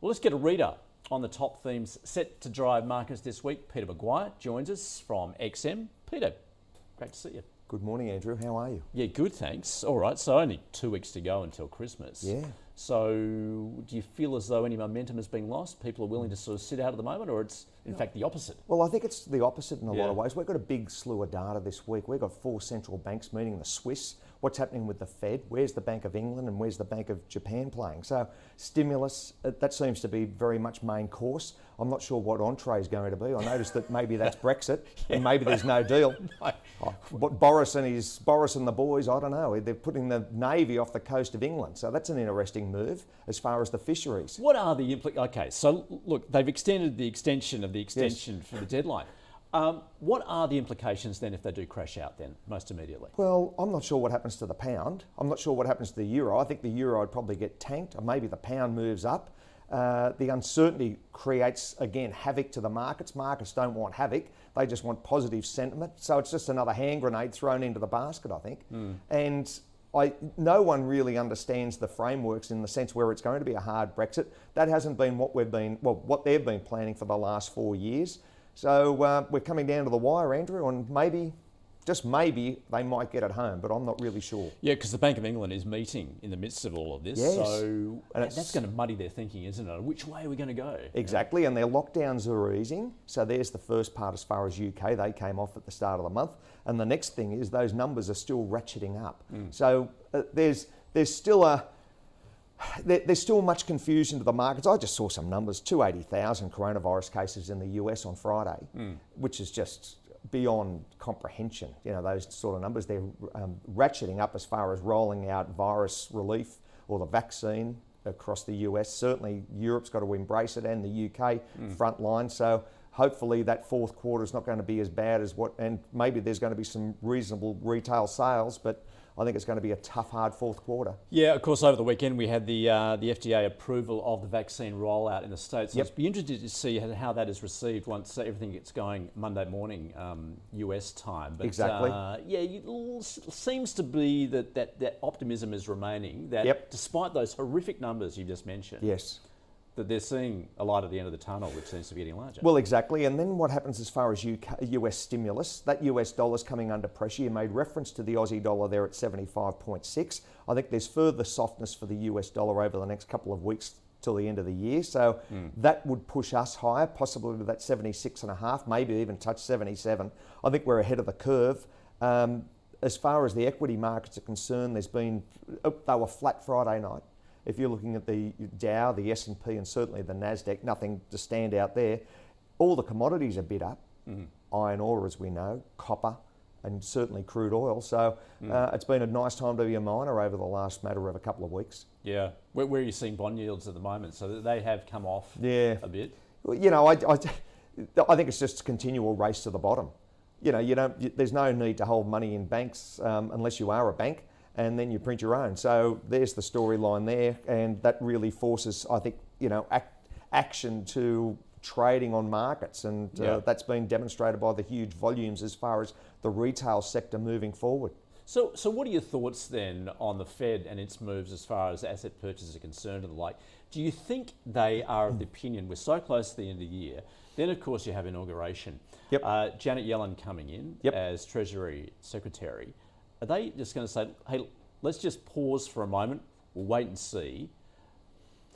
Well, let's get a reader on the top themes set to drive markets this week. Peter McGuire joins us from XM. Peter, great to see you. Good morning, Andrew. How are you? Yeah, good, thanks. All right, so only 2 weeks to go until Christmas. Yeah. So do you feel as though any momentum has been lost? People are willing to sort of sit out at the moment, or it's in fact the opposite? Well, I think it's the opposite in a lot of ways. We've got a big slew of data this week. We've got 4 central banks meeting, the Swiss, what's happening with the Fed, where's the Bank of England and where's the Bank of Japan playing. So stimulus, that seems to be very much main course. I'm not sure what entree is going to be. I noticed that maybe that's Brexit and maybe there's no deal. But Boris and the boys, I don't know, they're putting the Navy off the coast of England. So that's an interesting move as far as the fisheries. What are the implications? Okay, so look, they've extended the extension of the extension for the deadline. What are the implications then if they do crash out then, most immediately? Well, I'm not sure what happens to the pound. I'm not sure what happens to the euro. I think the euro would probably get tanked, or maybe the pound moves up. The uncertainty creates, again, havoc to the markets. Markets don't want havoc. They just want positive sentiment. So it's just another hand grenade thrown into the basket, I think. And no one really understands the frameworks in the sense where it's going to be a hard Brexit. That hasn't been what they've been planning for the last 4 years. So we're coming down to the wire, Andrew, and maybe, just maybe, they might get it home, but I'm not really sure. Yeah, because the Bank of England is meeting in the midst of all of this, so that's going to muddy their thinking, isn't it? Which way are we going to go? Exactly, and their lockdowns are easing. So there's the first part as far as UK. They came off at the start of the month. And the next thing is those numbers are still ratcheting up. So there's still there's still much confusion to the markets. I just saw some numbers, 280,000 coronavirus cases in the US on Friday, which is just beyond comprehension. You know, those sort of numbers, they're ratcheting up as far as rolling out virus relief or the vaccine across the US. Certainly Europe's got to embrace it, and the UK front line. So hopefully that fourth quarter is not going to be as bad as and maybe there's going to be some reasonable retail sales, but I think it's going to be a tough, hard fourth quarter. Yeah, of course, over the weekend we had the FDA approval of the vaccine rollout in the States. So I'd be interested to see how that is received once everything gets going Monday morning, US time. But, exactly. It seems to be that optimism is remaining, that despite those horrific numbers you just mentioned, that they're seeing a light at the end of the tunnel, which seems to be getting larger. Well, exactly. And then what happens as far as US stimulus? That US dollar's coming under pressure. You made reference to the Aussie dollar there at 75.6. I think there's further softness for the US dollar over the next couple of weeks till the end of the year. So that would push us higher, possibly to that 76.5, maybe even touch 77. I think we're ahead of the curve. As far as the equity markets are concerned, they were flat Friday night. If you're looking at the Dow, the S&P, and certainly the Nasdaq, nothing to stand out there. All the commodities are bid up. Iron ore, as we know, copper, and certainly crude oil. So it's been a nice time to be a miner over the last matter of a couple of weeks. Yeah. Where are you seeing bond yields at the moment? So they have come off a bit. You know, I think it's just a continual race to the bottom. You know, there's no need to hold money in banks unless you are a bank, and then you print your own. So there's the storyline there, and that really forces, I think, action to trading on markets, and that's been demonstrated by the huge volumes as far as the retail sector moving forward. So what are your thoughts then on the Fed and its moves as far as asset purchases are concerned and the like? Do you think they are of the opinion, we're so close to the end of the year, then of course you have inauguration. Janet Yellen coming in as Treasury Secretary. Are they just going to say, hey, let's just pause for a moment, we'll wait and see,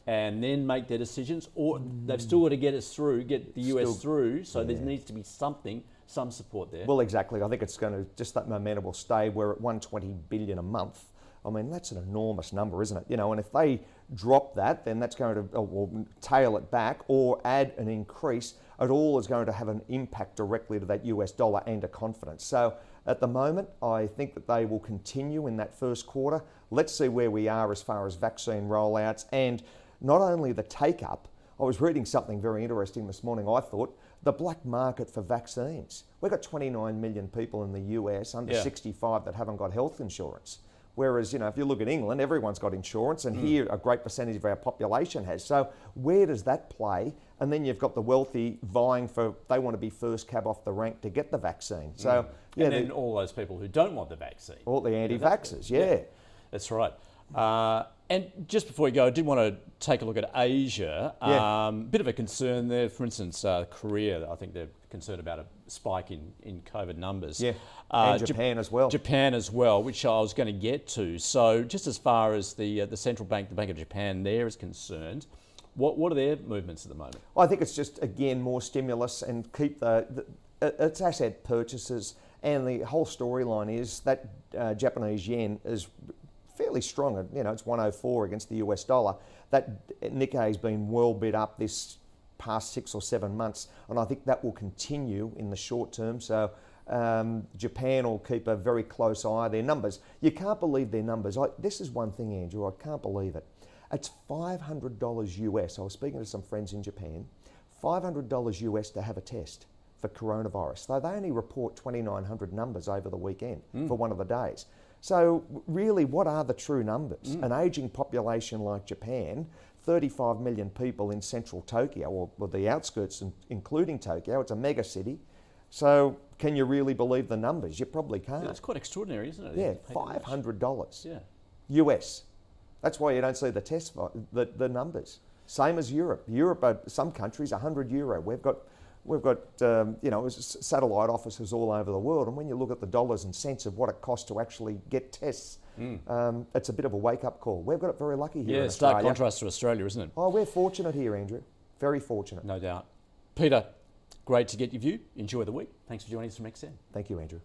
and then make their decisions? Or they've still got to get us through, get the US through, so there needs to be some support there. Well, exactly. I think it's going to, just that momentum will stay. We're at 120 billion a month. I mean, that's an enormous number, isn't it? You know, and if they drop that, then that's going to tail it back or add an increase. It all is going to have an impact directly to that US dollar and a confidence. So at the moment, I think that they will continue in that first quarter. Let's see where we are as far as vaccine rollouts, and not only the take-up. I was reading something very interesting this morning, I thought, the black market for vaccines. We've got 29 million people in the US under 65 that haven't got health insurance. Whereas, you know, if you look at England, everyone's got insurance, and here a great percentage of our population has. So where does that play? And then you've got the wealthy vying for, they want to be first cab off the rank to get the vaccine. So and then all those people who don't want the vaccine. All the anti-vaxxers, That's right. And just before we go, I did want to take a look at Asia. Yeah. Bit of a concern there. For instance, Korea, I think they're concerned about a spike in COVID numbers. Yeah, and Japan as well. Japan as well, which I was going to get to. So just as far as the central bank, the Bank of Japan there is concerned, what are their movements at the moment? I think it's just, again, more stimulus and keep its asset purchases. And the whole storyline is that Japanese yen is fairly strong. It's 104 against the US dollar. That Nikkei's been well bid up this past 6 or 7 months, and I think that will continue in the short term. So Japan will keep a very close eye on their numbers. You can't believe their numbers. This is one thing, Andrew, I can't believe it. It's $500 US. I was speaking to some friends in Japan. $500 US to have a test for coronavirus. Though they only report 2,900 numbers over the weekend for one of the days. So really, what are the true numbers? An ageing population like Japan, 35 million people in central Tokyo, or the outskirts, including Tokyo. It's a mega city. So can you really believe the numbers? You probably can't. Yeah, that's quite extraordinary, isn't it? Yeah, $500 US. That's why you don't see the numbers. Same as Europe. Europe, some countries, €100. We've got satellite offices all over the world, and when you look at the dollars and cents of what it costs to actually get tests, it's a bit of a wake-up call. We've got it very lucky here in Australia. Yeah, stark contrast to Australia, isn't it? Oh, we're fortunate here, Andrew. Very fortunate. No doubt. Peter, great to get your view. Enjoy the week. Thanks for joining us from XN. Thank you, Andrew.